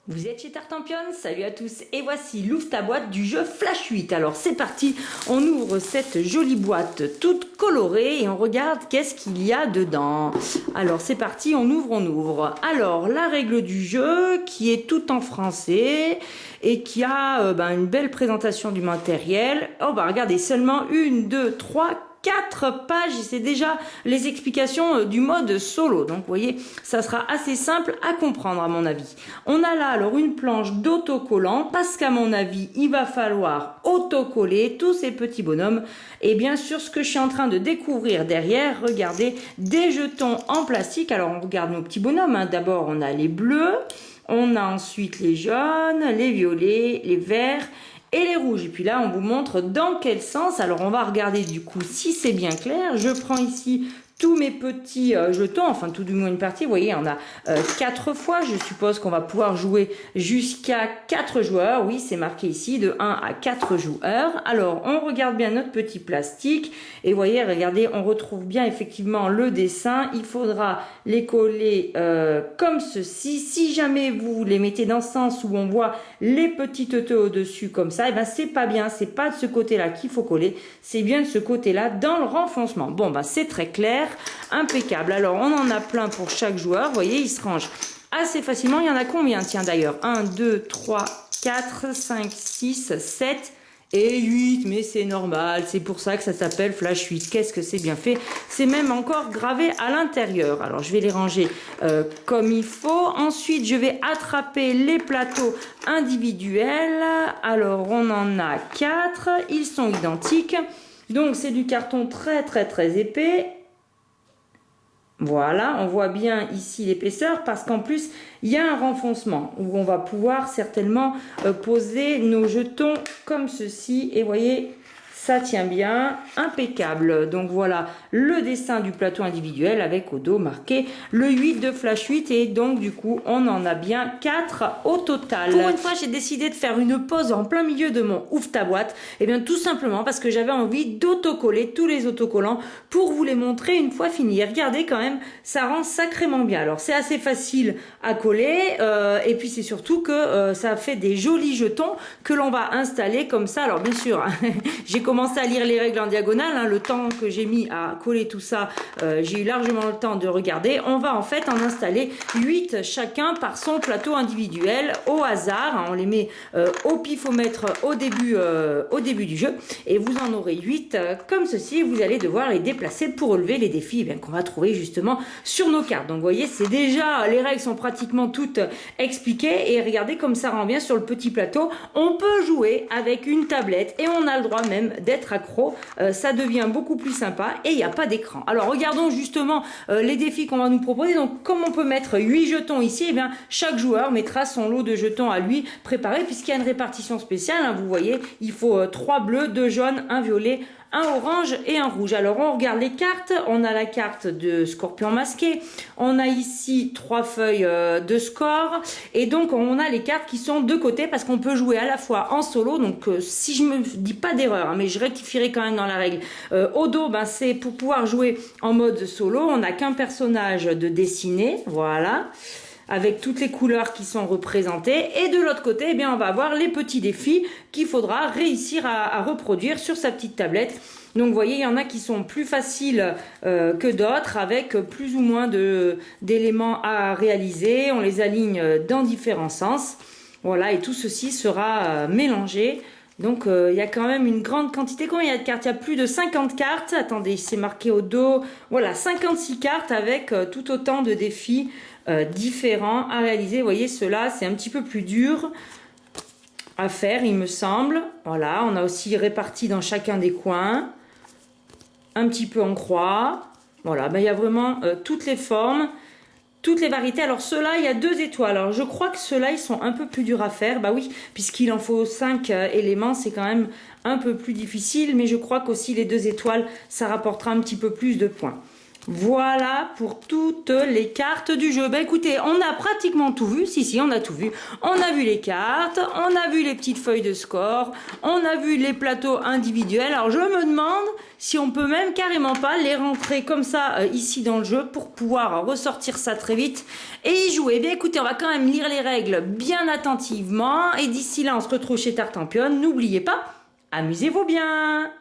Vous êtes chez Tartampion, salut à tous et voici l'ouvre ta boîte du jeu Flash 8. Alors c'est parti, on ouvre cette jolie boîte toute colorée et on regarde qu'est-ce qu'il y a dedans. Alors c'est parti, on ouvre. Alors la règle du jeu qui est tout en français et qui a une belle présentation du matériel. Oh bah regardez, seulement 1, 2, 3, 4 pages et c'est déjà les explications du mode solo. Donc vous voyez, ça sera assez simple à comprendre à mon avis. On a là alors une planche d'autocollant parce qu'à mon avis, il va falloir autocoller tous ces petits bonhommes. Et bien sûr, ce que je suis en train de découvrir derrière, regardez, des jetons en plastique. Alors on regarde nos petits bonhommes. D'abord, on a les bleus, on a ensuite les jaunes, les violets, les verts et les rouges. Et puis là, on vous montre dans quel sens. Alors, on va regarder du coup si c'est bien clair. Je prends ici tous mes petits jetons, enfin tout du moins une partie. Vous voyez, on a 4 fois. Je suppose qu'on va pouvoir jouer jusqu'à 4 joueurs. Oui, c'est marqué ici, de 1 à 4 joueurs. Alors, on regarde bien notre petit plastique. Et vous voyez, regardez, on retrouve bien effectivement le dessin. Il faudra les coller comme ceci. Si jamais vous les mettez dans ce sens où on voit les petits teuteux au-dessus comme ça, et ben c'est pas bien. C'est pas de ce côté-là qu'il faut coller. C'est bien de ce côté-là dans le renfoncement. Bon, ben c'est très clair. Impeccable. Alors, on en a plein pour chaque joueur. Vous voyez, il se range assez facilement. Il y en a combien? Tiens, d'ailleurs, 1, 2, 3, 4, 5, 6, 7 et 8. Mais c'est normal. C'est pour ça que ça s'appelle Flash 8. Qu'est-ce que c'est bien fait. C'est même encore gravé à l'intérieur. Alors, je vais les ranger comme il faut. Ensuite, je vais attraper les plateaux individuels. Alors, on en a 4. Ils sont identiques. Donc, c'est du carton très épais. Voilà, on voit bien ici l'épaisseur parce qu'en plus, il y a un renfoncement où on va pouvoir certainement poser nos jetons comme ceci. Et vous voyez, ça tient bien, impeccable. Donc voilà le dessin du plateau individuel avec au dos marqué le 8 de Flash 8. Et donc du coup, on en a bien 4 au total. Pour une fois, j'ai décidé de faire une pause en plein milieu de mon ouvre ta boîte. Et bien tout simplement parce que j'avais envie d'autocoller tous les autocollants pour vous les montrer une fois finis. Regardez quand même, ça rend sacrément bien. Alors c'est assez facile à coller et puis c'est surtout que ça fait des jolis jetons que l'on va installer comme ça. Alors bien sûr, j'ai commencé à lire les règles en diagonale, le temps que j'ai mis à coller tout ça, j'ai eu largement le temps de regarder. On va en fait en installer 8 chacun par son plateau individuel au hasard. On les met au pifomètre au début du jeu et vous en aurez 8 comme ceci. Vous allez devoir les déplacer pour relever les défis qu'on va trouver justement sur nos cartes. Donc vous voyez, c'est déjà, les règles sont pratiquement toutes expliquées et regardez comme ça rend bien sur le petit plateau. On peut jouer avec une tablette et on a le droit même d'être accro. Ça devient beaucoup plus sympa et il n'y a pas d'écran. Alors regardons justement les défis qu'on va nous proposer. Donc comme on peut mettre 8 jetons ici, et bien chaque joueur mettra son lot de jetons à lui préparé puisqu'il y a une répartition spéciale. Vous voyez, il faut 3 bleus, 2 jaunes, 1 violet, un orange et un rouge. Alors on regarde les cartes. On a la carte de Scorpion masqué. On a ici 3 feuilles de score. Et donc on a les cartes qui sont de côté parce qu'on peut jouer à la fois en solo. Donc si je me dis pas d'erreur, mais je rectifierai quand même dans la règle. Au dos, c'est pour pouvoir jouer en mode solo. On n'a qu'un personnage de dessiné. Voilà, avec toutes les couleurs qui sont représentées. Et de l'autre côté, on va avoir les petits défis qu'il faudra réussir à reproduire sur sa petite tablette. Donc vous voyez, il y en a qui sont plus faciles que d'autres, avec plus ou moins d'éléments à réaliser. On les aligne dans différents sens. Voilà, et tout ceci sera mélangé. Donc il y a quand même une grande quantité. Combien il y a de cartes? Il y a plus de 50 cartes. Attendez, c'est marqué au dos. Voilà, 56 cartes avec tout autant de défis différents à réaliser. Vous voyez, ceux-là, c'est un petit peu plus dur à faire, il me semble. Voilà, on a aussi réparti dans chacun des coins, un petit peu en croix. Voilà, il y a vraiment toutes les formes, toutes les variétés. Alors ceux-là, il y a 2 étoiles. Alors je crois que ceux-là, ils sont un peu plus durs à faire. Bah oui, puisqu'il en faut 5 éléments, c'est quand même un peu plus difficile. Mais je crois qu'aussi les 2 étoiles, ça rapportera un petit peu plus de points. Voilà pour toutes les cartes du jeu. Ben écoutez, on a pratiquement tout vu. Si, on a tout vu. On a vu les cartes, on a vu les petites feuilles de score, on a vu les plateaux individuels. Alors je me demande si on peut même carrément pas les rentrer comme ça ici dans le jeu pour pouvoir ressortir ça très vite et y jouer. Bien écoutez, on va quand même lire les règles bien attentivement. Et d'ici là, on se retrouve chez Tartampion. N'oubliez pas, amusez-vous bien!